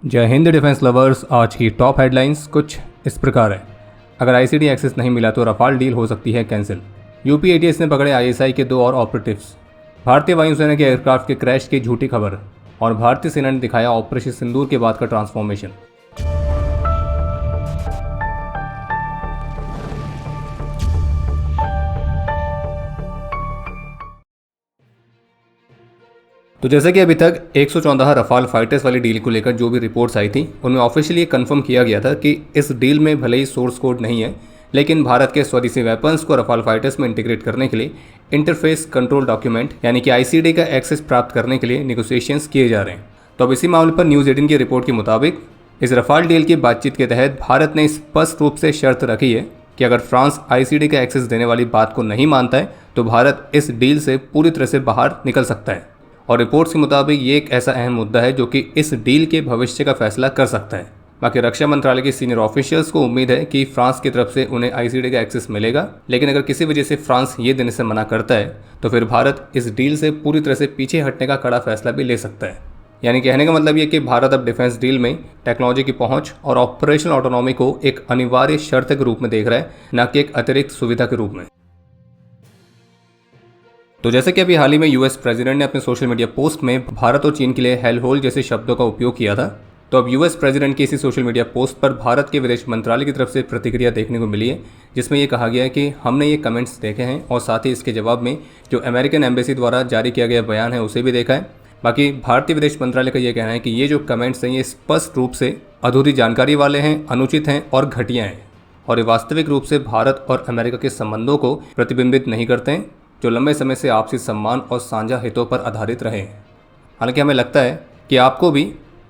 जय Hind defence lovers. आज की टॉप हेडलाइंस कुछ इस प्रकार है। अगर आईसीडी एक्सेस नहीं मिला तो रफाल डील हो सकती है कैंसिल। यूपी एटीएस ने पकड़े आईएसआई के 2 और ऑपरेटिव्स। भारतीय वायुसेना के एयरक्राफ्ट के क्रैश की झूठी खबर और भारतीय सेना ने दिखाया ऑपरेशन सिंदूर के बाद का ट्रांसफॉर्मेशन। तो जैसे कि अभी तक 114 रफाल फाइटर्स वाली डील को लेकर जो भी रिपोर्ट्स आई थी उनमें ऑफिशियली कंफर्म किया गया था कि इस डील में भले ही सोर्स कोड नहीं है, लेकिन भारत के स्वदेशी वेपन्स को रफाल फाइटर्स में इंटीग्रेट करने के लिए इंटरफेस कंट्रोल डॉक्यूमेंट यानी कि आईसीडी का एक्सेस प्राप्त करने के लिए निगोशिएशंस किए जा रहे हैं। तो अब इसी मामले पर न्यूज़ 18 की रिपोर्ट के मुताबिक इस रफाल डील की बातचीत के तहत भारत ने स्पष्ट रूप से शर्त रखी है कि अगर फ्रांस आईसीडी का एक्सेस देने वाली बात को नहीं मानता है तो भारत इस डील से पूरी तरह से बाहर निकल सकता है। और रिपोर्ट्स के मुताबिक ये एक ऐसा अहम मुद्दा है जो कि इस डील के भविष्य का फैसला कर सकता है। बाकी रक्षा मंत्रालय के सीनियर ऑफिशियल्स को उम्मीद है कि फ्रांस की तरफ से उन्हें आईसीडी का एक्सेस मिलेगा, लेकिन अगर किसी वजह से फ्रांस ये देने से मना करता है तो फिर भारत इस डील से पूरी तरह से पीछे हटने का कड़ा फैसला भी ले सकता है। यानी कहने का मतलब ये कि भारत अब डिफेंस डील में टेक्नोलॉजी की पहुंच और ऑपरेशनल ऑटोनॉमी को एक अनिवार्य शर्त के रूप में देख रहा है, न कि एक अतिरिक्त सुविधा के रूप में। तो जैसे कि अभी हाल ही में यूएस प्रेसिडेंट ने अपने सोशल मीडिया पोस्ट में भारत और चीन के लिए हेल होल जैसे शब्दों का उपयोग किया था, तो अब यूएस प्रेसिडेंट की इसी सोशल मीडिया पोस्ट पर भारत के विदेश मंत्रालय की तरफ से प्रतिक्रिया देखने को मिली है, जिसमें यह कहा गया है कि हमने ये कमेंट्स देखे हैं और साथ ही इसके जवाब में जो अमेरिकन एम्बेसी द्वारा जारी किया गया बयान है उसे भी देखा है। बाकी भारतीय विदेश मंत्रालय का यह कहना है कि ये जो कमेंट्स हैं ये स्पष्ट रूप से अधूरी जानकारी वाले हैं, अनुचित हैं और घटिया हैं, और ये वास्तविक रूप से भारत और अमेरिका के संबंधों को प्रतिबिंबित नहीं करते हैं जो लंबे समय से आपसी सम्मान और साझा हितों पर आधारित रहे हैं। हालांकि हमें लगता है कि आपको भी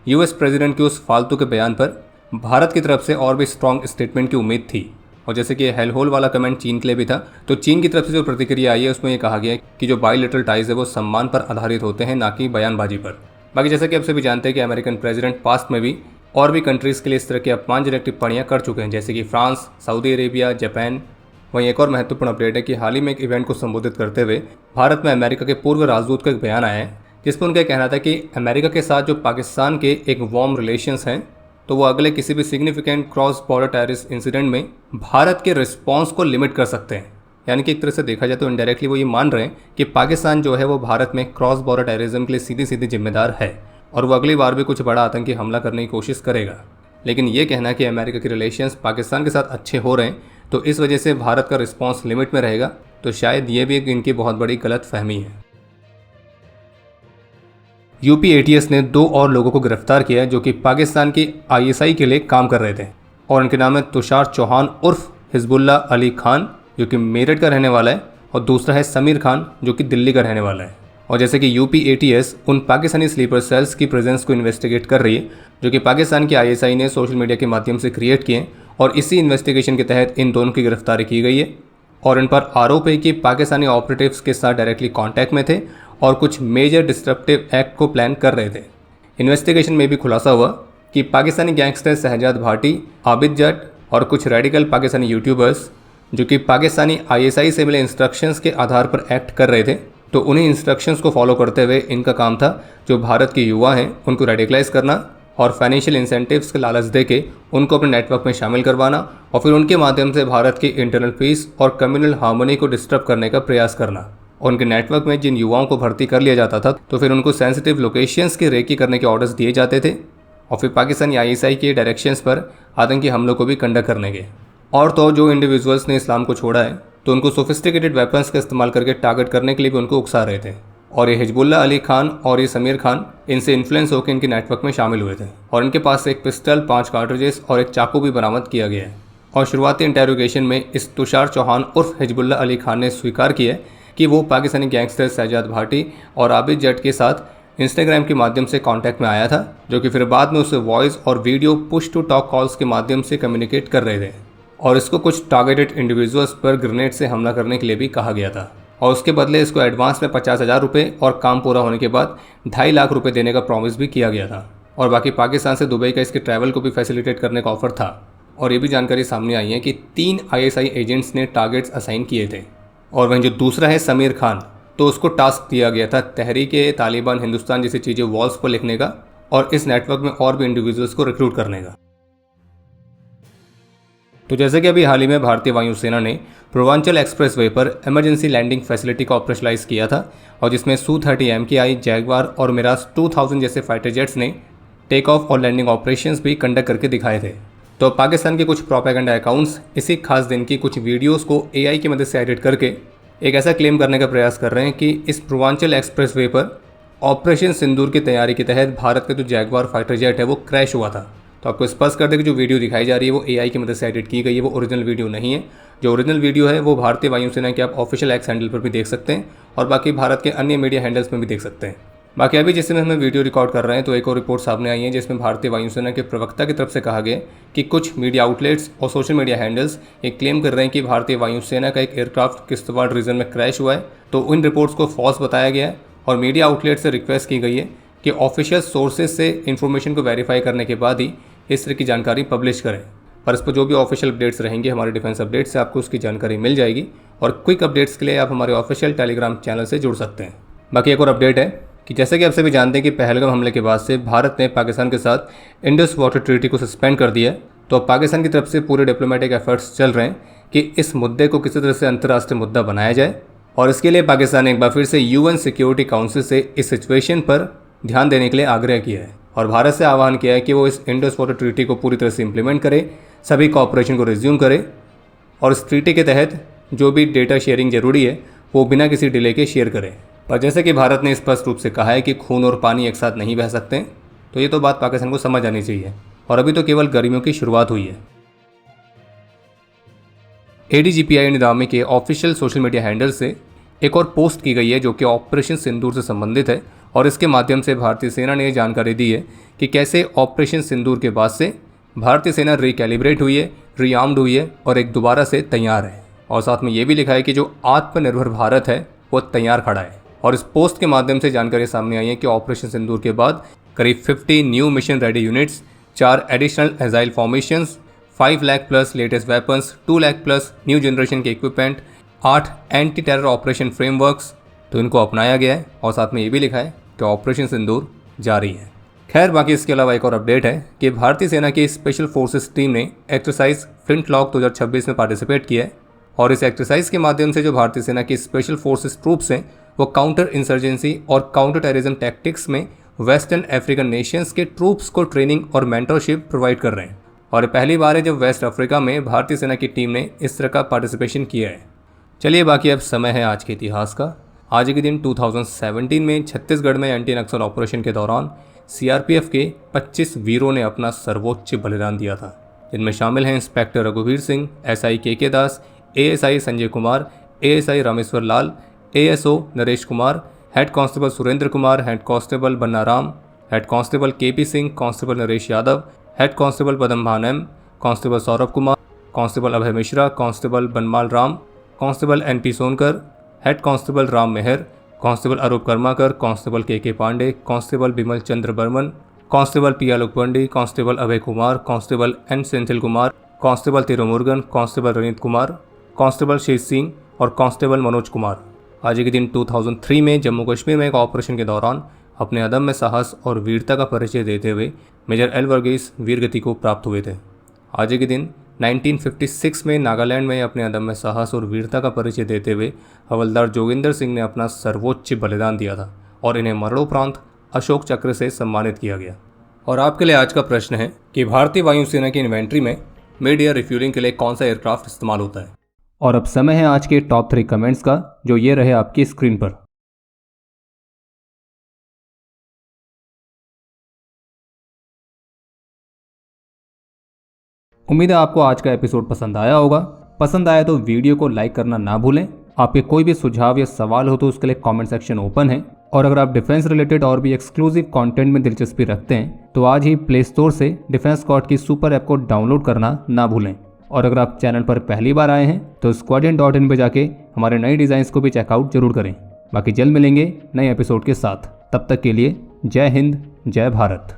यूएस प्रेसिडेंट के उस फालतू के बयान पर भारत की तरफ से और भी स्ट्रॉन्ग स्टेटमेंट की उम्मीद थी। और जैसे कि हेल होल वाला कमेंट चीन के लिए भी था, तो चीन की तरफ से जो प्रतिक्रिया आई है उसमें ये कहा गया है कि जो बायलैटरल टाइज है वो सम्मान पर आधारित होते हैं, ना कि बयानबाजी पर। बाकी जैसे कि आप सभी जानते हैं कि अमेरिकन प्रेसिडेंट पास्ट में भी और भी कंट्रीज़ के लिए इस तरह की अपमानजनक टिप्पणियाँ कर चुके हैं, जैसे कि फ्रांस, सऊदी अरेबिया, जापान। वहीं एक और महत्वपूर्ण अपडेट है कि हाल ही में एक इवेंट को संबोधित करते हुए भारत में अमेरिका के पूर्व राजदूत का एक बयान आया है, जिसमें उनका कहना था कि अमेरिका के साथ जो पाकिस्तान के एक वार्म रिलेशंस हैं, तो वो अगले किसी भी significant cross border terrorist incident में भारत के रिस्पॉन्स को लिमिट कर सकते हैं। यानी कि एक तरह से देखा जाए तो इनडायरेक्टली वो ये मान रहे हैं कि पाकिस्तान जो है वो भारत में क्रॉस बॉर्डर टेररिज्म के लिए सीधी सीधी जिम्मेदार है और वो अगली बार भी कुछ बड़ा आतंकी हमला करने की कोशिश करेगा। लेकिन ये कहना कि अमेरिका के रिलेशंस पाकिस्तान के साथ अच्छे हो रहे हैं तो इस वजह से भारत का रिस्पांस लिमिट में रहेगा, तो शायद ये भी इनकी बहुत बड़ी गलत फहमी है। यूपी एटीएस ने 2 और लोगों को गिरफ्तार किया है जो कि पाकिस्तान की आईएसआई के लिए काम कर रहे थे, और उनके नाम है तुषार चौहान उर्फ हिजबुल्ला अली खान जो कि मेरठ का रहने वाला है, और दूसरा है समीर खान जो कि दिल्ली का रहने वाला है। और जैसे कि यूपी एटीएस उन पाकिस्तानी स्लीपर सेल्स की प्रेजेंस को इन्वेस्टिगेट कर रही है जो कि पाकिस्तान की आईएसआई ने सोशल मीडिया के माध्यम से क्रिएट किए, और इसी इन्वेस्टिगेशन के तहत इन दोनों की गिरफ्तारी की गई है। और इन पर आरोप है कि पाकिस्तानी ऑपरेटिव्स के साथ डायरेक्टली कांटेक्ट में थे और कुछ मेजर डिस्ट्रप्टिव एक्ट को प्लान कर रहे थे। इन्वेस्टिगेशन में भी खुलासा हुआ कि पाकिस्तानी गैंगस्टर शहजाद भाटी, आबिद जट और कुछ रेडिकल पाकिस्तानी यूट्यूबर्स जो कि पाकिस्तानी आईएसआई से मिले इंस्ट्रक्शंस के आधार पर एक्ट कर रहे थे, तो उन्हीं इंस्ट्रक्शंस को फॉलो करते हुए इनका काम था जो भारत के युवा हैं उनको रेडिकलाइज करना और फाइनेंशियल इंसेंटिव्स के लालच देके उनको अपने नेटवर्क में शामिल करवाना और फिर उनके माध्यम से भारत की इंटरनल पीस और कम्युनल हार्मनी को डिस्टर्ब करने का प्रयास करना। और उनके नेटवर्क में जिन युवाओं को भर्ती कर लिया जाता था तो फिर उनको सेंसिटिव लोकेशंस की रेकी करने के ऑर्डर्स दिए जाते थे और फिर पाकिस्तानी आईएसआई के डायरेक्शंस पर आतंकी हमलों को भी कंडक्ट करने के। और तो जो इंडिविजुअल्स ने इस्लाम को छोड़ा है तो उनको सोफिस्टिकेटेड वेपन्स का इस्तेमाल करके टारगेट करने के लिए भी उनको उकसा रहे थे। और ये हिजबुल्ला अली खान और ये समीर खान इनसे इन्फ्लुएंस होकर इनके नेटवर्क में शामिल हुए थे, और इनके पास से एक पिस्टल, 5 कार्ट्रिजेस और एक चाकू भी बरामद किया गया है। और शुरुआती इंटेरोगेशन में इस तुषार चौहान उर्फ हिजबुल्ला अली खान ने स्वीकार किया कि वो पाकिस्तानी गैंगस्टर शहजाद भाटी और आबिद जट के साथ इंस्टाग्राम के माध्यम से कॉन्टैक्ट में आया था, जो कि फिर बाद में उसे वॉइस और video push to talk calls के माध्यम से कम्युनिकेट कर रहे थे। और इसको कुछ टारगेटेड इंडिविजुअल्स पर ग्रेनेड से हमला करने के लिए भी कहा गया था, और उसके बदले इसको एडवांस में 50,000 रुपये और काम पूरा होने के बाद 2.5 लाख रुपये देने का प्रॉमिस भी किया गया था। और बाकी पाकिस्तान से दुबई का इसके ट्रैवल को भी फैसिलिटेट करने का ऑफर था। और ये भी जानकारी सामने आई है कि 3 आईएसआई एजेंट्स ने टारगेट्स असाइन किए थे। और वहीं जो दूसरा है समीर खान, तो उसको टास्क दिया गया था तहरीक तालिबान हिंदुस्तान जैसी चीज़ें वॉल्स पर लिखने का और इस नेटवर्क में और भी इंडिविजुअल्स को रिक्रूट करने का। तो जैसे कि अभी हाल ही में भारतीय वायुसेना ने पूर्वांचल एक्सप्रेसवे पर इमरजेंसी लैंडिंग फैसिलिटी को ऑपरेशनलाइज किया था और जिसमें Su-30 MKI, जैगवार और मिराज 2000 जैसे फाइटर जेट्स ने टेक ऑफ और लैंडिंग ऑपरेशंस भी कंडक्ट करके दिखाए थे। तो पाकिस्तान के कुछ प्रोपेगेंडा अकाउंट्स इसी खास दिन की कुछ वीडियोस को AI की मदद से एडिट करके एक ऐसा क्लेम करने का प्रयास कर रहे हैं कि इस पूर्वांचल एक्सप्रेसवे पर ऑपरेशन सिंदूर की तैयारी के तहत भारत का जो जैगवार फाइटर जेट है वो क्रैश हुआ था। तो आपको स्पष्ट कर दें कि जो वीडियो दिखाई जा रही है वो AI की मदद से एडिट की गई है, वो ओरिजिनल वीडियो नहीं है। जो ओरिजिनल वीडियो है वो भारतीय वायुसेना के आप ऑफिशियल एक्स हैंडल पर भी देख सकते हैं और बाकी भारत के अन्य मीडिया हैंडल्स में भी देख सकते हैं। बाकी अभी जिस समय हम वीडियो रिकॉर्ड कर रहे हैं तो एक और रिपोर्ट सामने आई है जिसमें भारतीय वायुसेना के प्रवक्ता की तरफ से कहा गया कि कुछ मीडिया आउटलेट्स और सोशल मीडिया हैंडल्स ये क्लेम कर रहे हैं कि भारतीय वायुसेना का एक एयरक्राफ्ट किश्तवाड़ रीजन में क्रैश हुआ है। तो इन रिपोर्ट्स को फॉल्स बताया गया है और मीडिया आउटलेट से रिक्वेस्ट की गई है कि ऑफिशियल सोर्सेज से इन्फॉर्मेशन को वेरीफाई करने के बाद ही इस तरह की जानकारी पब्लिश करें। पर इस पर जो भी ऑफिशियल अपडेट्स रहेंगे हमारे डिफेंस अपडेट से आपको उसकी जानकारी मिल जाएगी और क्विक अपडेट्स के लिए आप हमारे ऑफिशियल टेलीग्राम चैनल से जुड़ सकते हैं। बाकी एक और अपडेट है कि जैसे कि आप सभी जानते हैं कि पहलगाम हमले के बाद से भारत ने पाकिस्तान के साथ इंडस वाटर ट्रीटी को सस्पेंड कर दिया है। तो अब पाकिस्तान की तरफ से पूरे डिप्लोमेटिक एफर्ट्स चल रहे हैं कि इस मुद्दे को किसी तरह से अंतर्राष्ट्रीय मुद्दा बनाया जाए और इसके लिए पाकिस्तान ने एक बार फिर से UN सिक्योरिटी काउंसिल से इस सिचुएशन पर ध्यान देने के लिए आग्रह किया है और भारत से आह्वान किया है कि वो इस इंडस वाटर ट्रीटी को पूरी तरह से इंप्लीमेंट करे, सभी कोऑपरेशन को रिज्यूम करे और इस ट्रीटी के तहत जो भी डेटा शेयरिंग जरूरी है वो बिना किसी डिले के शेयर करें। पर जैसे कि भारत ने स्पष्ट रूप से कहा है कि खून और पानी एक साथ नहीं बह सकते, तो ये तो बात पाकिस्तान को समझ आनी चाहिए और अभी तो केवल गर्मियों की शुरुआत हुई है। ADGPI निदामी के ऑफिशियल सोशल मीडिया हैंडल से एक और पोस्ट की गई है जो कि ऑपरेशन सिंदूर से संबंधित है और इसके माध्यम से भारतीय सेना ने यह जानकारी दी है कि कैसे ऑपरेशन सिंदूर के बाद से भारतीय सेना रिकैलिब्रेट हुई है, रीआर्म्ड हुई है और एक दोबारा से तैयार है। और साथ में ये भी लिखा है कि जो आत्मनिर्भर भारत है वो तैयार खड़ा है। और इस पोस्ट के माध्यम से जानकारी सामने आई है कि ऑपरेशन सिंदूर के बाद करीब 50 new mission ready units, 4 additional agile formations, 5 lakh plus latest weapons, 2 lakh plus new generation के equipment, 8 anti terror operation frameworks, तो इनको अपनाया गया है। और साथ में ये भी लिखा है कि ऑपरेशन सिंदूर जारी है। खैर बाकी इसके अलावा एक और अपडेट है कि भारतीय सेना की स्पेशल फोर्सेस टीम ने एक्सरसाइज फ्लिंटलॉक 2026 में पार्टिसिपेट किया है और इस एक्सरसाइज के माध्यम से जो भारतीय सेना की स्पेशल फोर्सेस ट्रूप्स हैं वो काउंटर इंसर्जेंसी और काउंटर टेररिज्म टैक्टिक्स में वेस्टर्न अफ्रीकन नेशंस के ट्रूप्स को ट्रेनिंग और मेंटरशिप प्रोवाइड कर रहे हैं। और पहली बार है जब वेस्ट अफ्रीका में भारतीय सेना की टीम ने इस तरह का पार्टिसिपेशन किया है। चलिए बाकी अब समय है आज के इतिहास का। आज के दिन 2017 में छत्तीसगढ़ में एंटी नक्सल ऑपरेशन के दौरान CRPF के 25 वीरों ने अपना सर्वोच्च बलिदान दिया था, जिनमें शामिल हैं इंस्पेक्टर रघुवीर Singh, SI KK Das, ASI Sanjay Kumar, ASI Rameshwar Lal, ASO Naresh Kumar, head constable Surendra Kumar, head constable Bannaram, head constable KP Singh, constable Naresh Yadav, head constable Padambhan M, constable Saurabh Kumar, constable Abhay Mishra, constable Banmal Ram, constable NP Sonkar, head constable Ram Mehar, constable Arup Karmakar, constable KK Pandey, constable Bimal Chandra Barman, constable P Alok Pandi, constable Abhay Kumar, constable N Senthil Kumar, constable Thirumurugan, constable Ranit Kumar, constable Shesh Singh और constable Manoj Kumar आज के दिन 2003 में जम्मू कश्मीर में एक operation के दौरान अपने अदम्य साहस और वीरता का परिचय देते हुए मेजर L वर्गीस वीरगति को प्राप्त हुए थे। आज के दिन 1956 में नागालैंड में अपने अदम्य साहस और वीरता का परिचय देते हुए हवलदार जोगिंदर सिंह ने अपना सर्वोच्च बलिदान दिया था और इन्हें मरणोपरांत अशोक चक्र से सम्मानित किया गया। और आपके लिए आज का प्रश्न है कि भारतीय वायुसेना की इन्वेंट्री में मिड एयर रिफ्यूलिंग के लिए कौन सा एयरक्राफ्ट इस्तेमाल होता है। और अब समय है आज के टॉप 3 कमेंट्स का, जो ये रहे आपकी स्क्रीन पर। उम्मीद है आपको आज का एपिसोड पसंद आया होगा। पसंद आया तो वीडियो को लाइक करना ना भूलें। आपके कोई भी सुझाव या सवाल हो तो उसके लिए कमेंट सेक्शन ओपन है। और अगर आप डिफेंस रिलेटेड और भी एक्सक्लूसिव कंटेंट में दिलचस्पी रखते हैं तो आज ही प्ले स्टोर से डिफेंस स्क्वाड की सुपर ऐप को डाउनलोड करना ना भूलें। और अगर आप चैनल पर पहली बार आए हैं तो squadron.in पे जाके हमारे नए डिज़ाइंस को भी चेकआउट जरूर करें। बाकी जल्द मिलेंगे नए एपिसोड के साथ। तब तक के लिए जय हिंद, जय भारत।